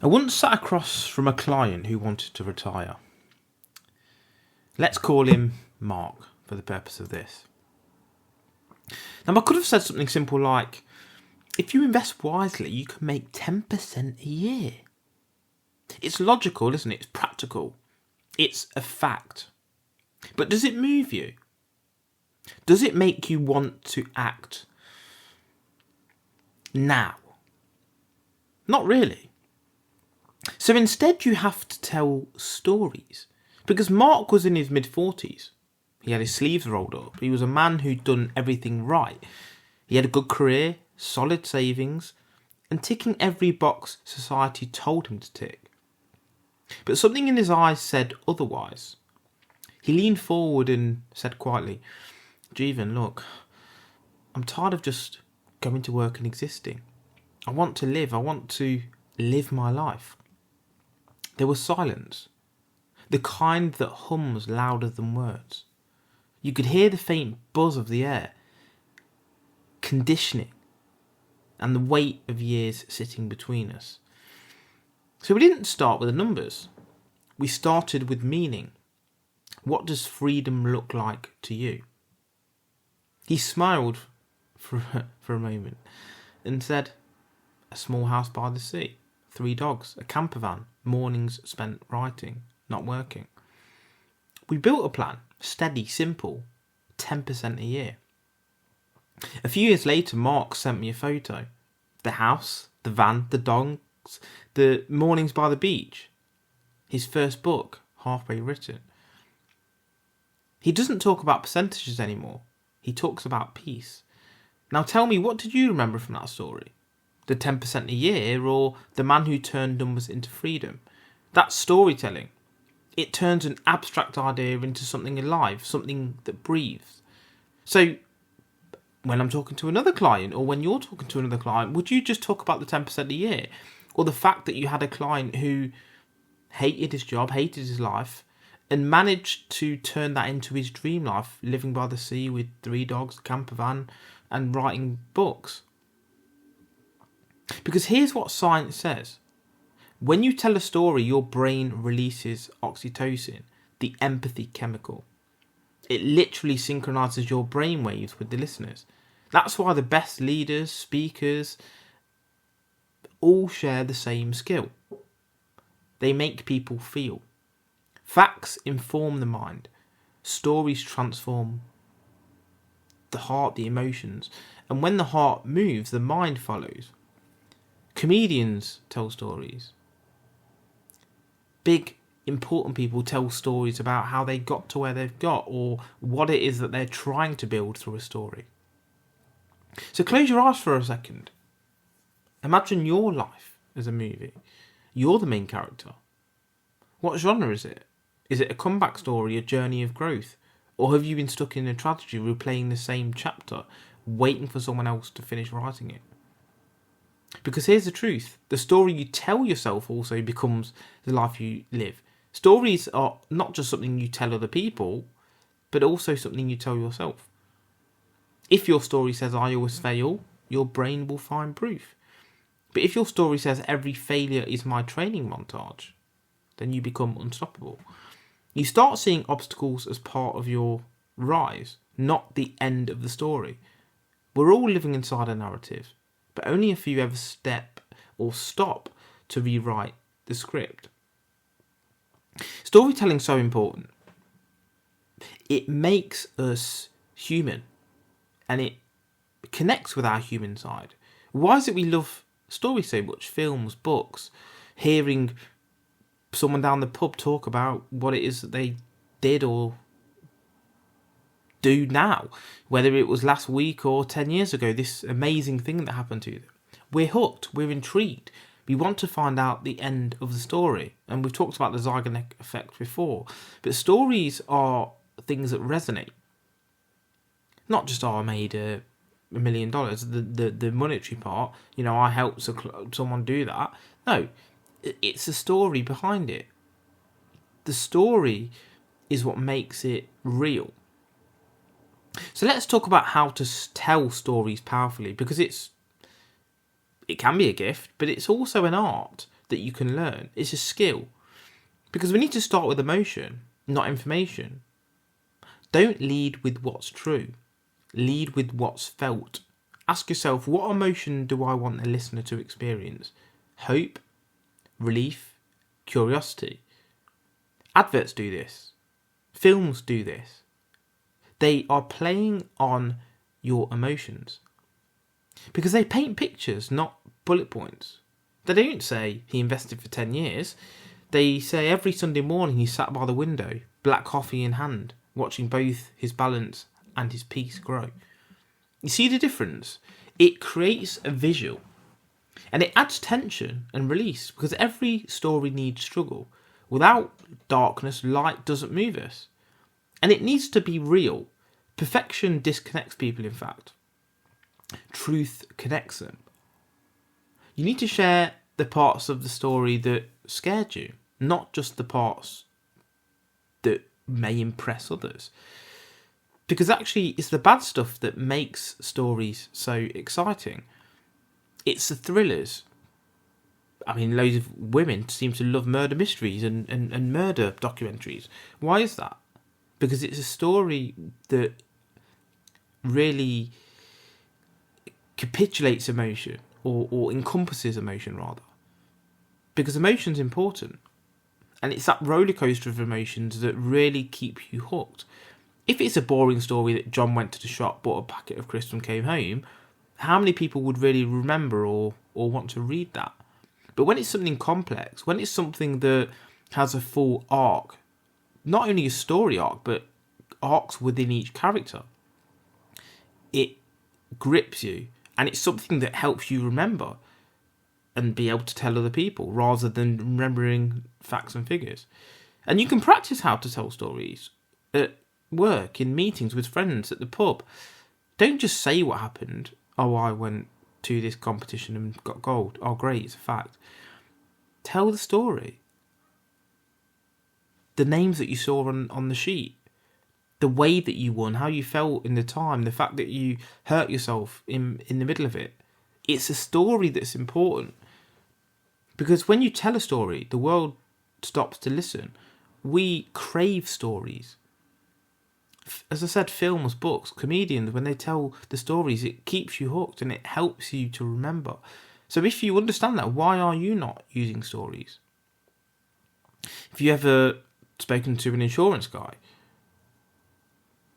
I once sat across from a client who wanted to retire. Let's call him Mark for the purpose of this. Now, I could have said something simple like, if you invest wisely, you can make 10% a year. It's logical, isn't it? It's practical. It's a fact. But does it move you? Does it make you want to act now? Not really. So instead you have to tell stories. Because Mark was in his mid-40s. He had his sleeves rolled up. He was a man who'd done everything right. He had a good career, solid savings, and ticking every box society told him to tick. But something in his eyes said otherwise. He leaned forward and said quietly, Jeevan, look, I'm tired of just going to work and existing. I want to live. I want to live my life. There was silence. The kind that hums louder than words. You could hear the faint buzz of the air, conditioning, and the weight of years sitting between us. So we didn't start with the numbers. We started with meaning. What does freedom look like to you? He smiled for a moment and said, a small house by the sea, 3 dogs, a camper van, mornings spent writing, not working. We built a plan, steady, simple, 10% a year. A few years later, Mark sent me a photo. The house, the van, the dogs, the mornings by the beach. His first book, halfway written. He doesn't talk about percentages anymore. He talks about peace. Now tell me, what did you remember from that story? The 10% a year, or the man who turned numbers into freedom? That's storytelling. It turns an abstract idea into something alive, something that breathes. So when I'm talking to another client, or when you're talking to another client, would you just talk about the 10% a year? Or the fact that you had a client who hated his job, hated his life, and managed to turn that into his dream life, living by the sea with 3 dogs, a camper van, and writing books? Because here's what science says. When you tell a story, your brain releases oxytocin, the empathy chemical. It literally synchronizes your brainwaves with the listeners. That's why the best leaders, speakers, all share the same skill. They make people feel. Facts inform the mind. Stories transform the heart, the emotions. And when the heart moves, the mind follows. Comedians tell stories. Big, important people tell stories about how they got to where they've got, or what it is that they're trying to build through a story. So close your eyes for a second. Imagine your life as a movie. You're the main character. What genre is it? Is it a comeback story, a journey of growth? Or have you been stuck in a tragedy, replaying the same chapter, waiting for someone else to finish writing it? Because here's the truth. The story you tell yourself also becomes the life you live. Stories are not just something you tell other people, but also something you tell yourself. If your story says, I always fail, your brain will find proof. But if your story says, every failure is my training montage, then you become unstoppable. You start seeing obstacles as part of your rise, not the end of the story. We're all living inside a narrative, but only a few ever step or stop to rewrite the script. Storytelling's so important. It makes us human, and it connects with our human side. Why is it we love stories so much? Films, books, hearing someone down the pub talk about what it is that they did or do now, whether it was last week or 10 years ago, this amazing thing that happened to them. We're hooked, we're intrigued. We want to find out the end of the story. And we've talked about the Zeigarnik effect before. But stories are things that resonate. Not just, I made $1 million, the monetary part, I helped someone do that. No, it's a story behind it. The story is what makes it real. So let's talk about how to tell stories powerfully, because it can be a gift, but it's also an art. that you can learn. It's a skill. Because we need to start with emotion, not information. Don't lead with what's true. Lead with what's felt. Ask yourself, what emotion do I want the listener to experience? Hope, relief, curiosity. Adverts do this. Films do this. They are playing on your emotions. Because they paint pictures, not bullet points. They don't say he invested for 10 years. They say every Sunday morning he sat by the window, black coffee in hand, watching both his balance and his peace grow. You see the difference? It creates a visual. And it adds tension and release, because every story needs struggle. Without darkness, light doesn't move us. And it needs to be real. Perfection disconnects people, in fact. Truth connects them. You need to share the parts of the story that scared you, not just the parts that may impress others. Because actually, it's the bad stuff that makes stories so exciting. It's the thrillers. I mean, loads of women seem to love murder mysteries and murder documentaries. Why is that? Because it's a story that really capitulates emotion, or encompasses emotion, rather. Because emotion's important. And it's that roller coaster of emotions that really keep you hooked. If it's a boring story that John went to the shop, bought a packet of crisps and came home, how many people would really remember or want to read that? But when it's something complex, when it's something that has a full arc, not only a story arc, but arcs within each character, it grips you, and it's something that helps you remember and be able to tell other people rather than remembering facts and figures. And you can practice how to tell stories at work, in meetings with friends, at the pub. Don't just say what happened. Oh, I went to this competition and got gold. Oh, great, it's a fact. Tell the story. The names that you saw on the sheet. The way that you won, how you felt in the time, the fact that you hurt yourself in the middle of it. It's a story that's important. Because when you tell a story, the world stops to listen. We crave stories. As I said, films, books, comedians, when they tell the stories, it keeps you hooked and it helps you to remember. So if you understand that, why are you not using stories? If you ever spoken to an insurance guy,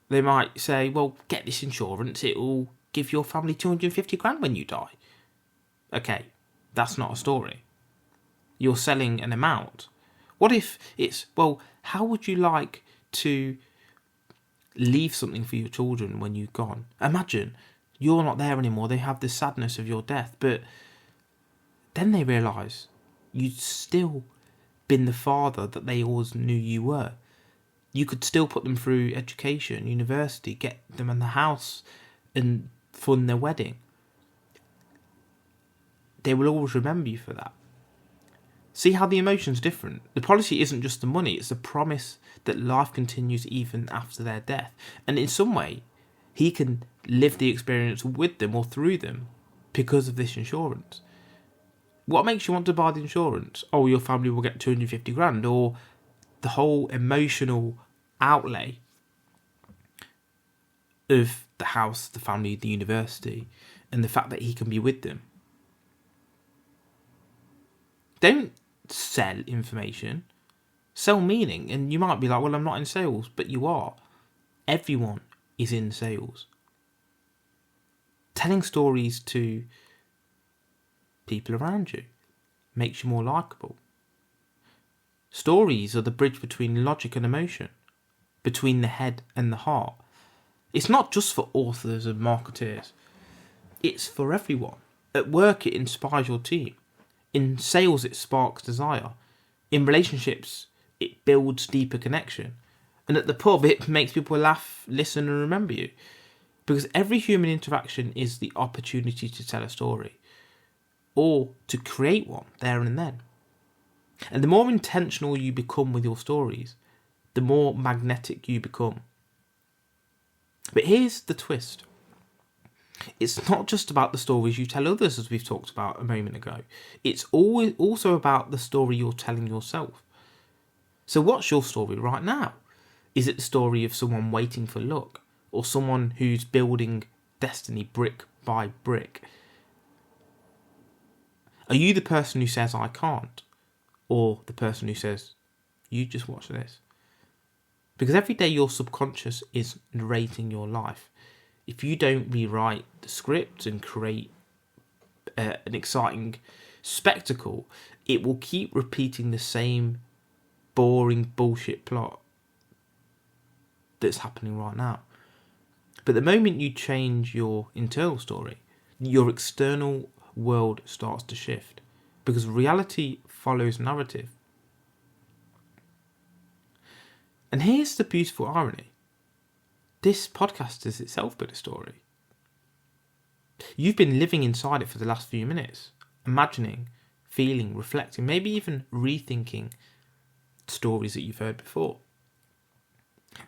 they might say, well, get this insurance, it will give your family 250 grand when you die. Okay, that's not a story. You're selling an amount. What if it's, well, how would you like to leave something for your children when you're gone? Imagine you're not there anymore. They have the sadness of your death, but then they realise you'd still been the father that they always knew you were. You could still put them through education, university, get them in the house and fund their wedding. They will always remember you for that. See how the emotion's different. The policy isn't just the money, it's the promise that life continues even after their death. And in some way, he can live the experience with them or through them because of this insurance. What makes you want to buy the insurance? Oh, your family will get 250 grand, or the whole emotional outlay of the house, the family, the university, and the fact that he can be with them. Don't sell information, sell meaning. And you might be like, well, I'm not in sales, but you are. Everyone is in sales. Telling stories to people around you makes you more likeable. Stories are the bridge between logic and emotion, between the head and the heart. It's not just for authors and marketeers. It's for everyone. At work, it inspires your team. In sales, it sparks desire. In relationships, it builds deeper connection. And at the pub, it makes people laugh, listen, and remember you. Because every human interaction is the opportunity to tell a story, or to create one there and then. And the more intentional you become with your stories, the more magnetic you become. But here's the twist. It's not just about the stories you tell others, as we've talked about a moment ago. It's always also about the story you're telling yourself. So what's your story right now? Is it the story of someone waiting for luck, or someone who's building destiny brick by brick? Are you the person who says, I can't? Or the person who says, you just watch this? Because every day your subconscious is narrating your life. If you don't rewrite the script and create an exciting spectacle, it will keep repeating the same boring bullshit plot that's happening right now. But the moment you change your internal story, your external world starts to shift, because reality follows narrative. And here's the beautiful irony. This podcast is itself but a story. You've been living inside it for the last few minutes, imagining, feeling, reflecting, maybe even rethinking stories that you've heard before.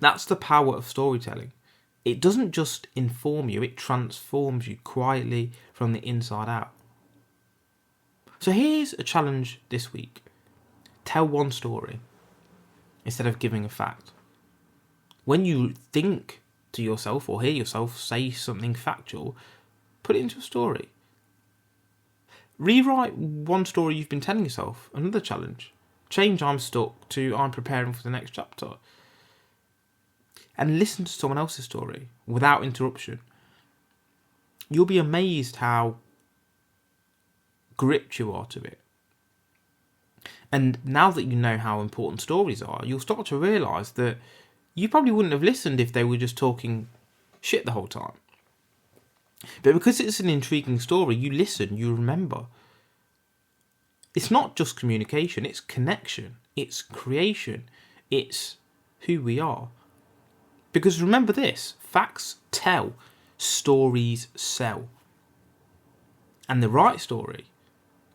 That's the power of storytelling. It doesn't just inform you, it transforms you quietly from the inside out. So here's a challenge this week. Tell one story instead of giving a fact. When you think to yourself or hear yourself say something factual, put it into a story. Rewrite one story you've been telling yourself. Another challenge. Change I'm stuck to I'm preparing for the next chapter. And listen to someone else's story without interruption. You'll be amazed how gripped you are to it. And now that you know how important stories are, you'll start to realise that you probably wouldn't have listened if they were just talking shit the whole time. But because it's an intriguing story, you listen, you remember. It's not just communication, it's connection, it's creation, it's who we are. Because remember this, facts tell, stories sell. And the right story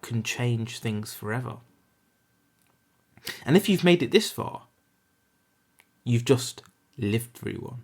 can change things forever. And if you've made it this far, you've just lived through one.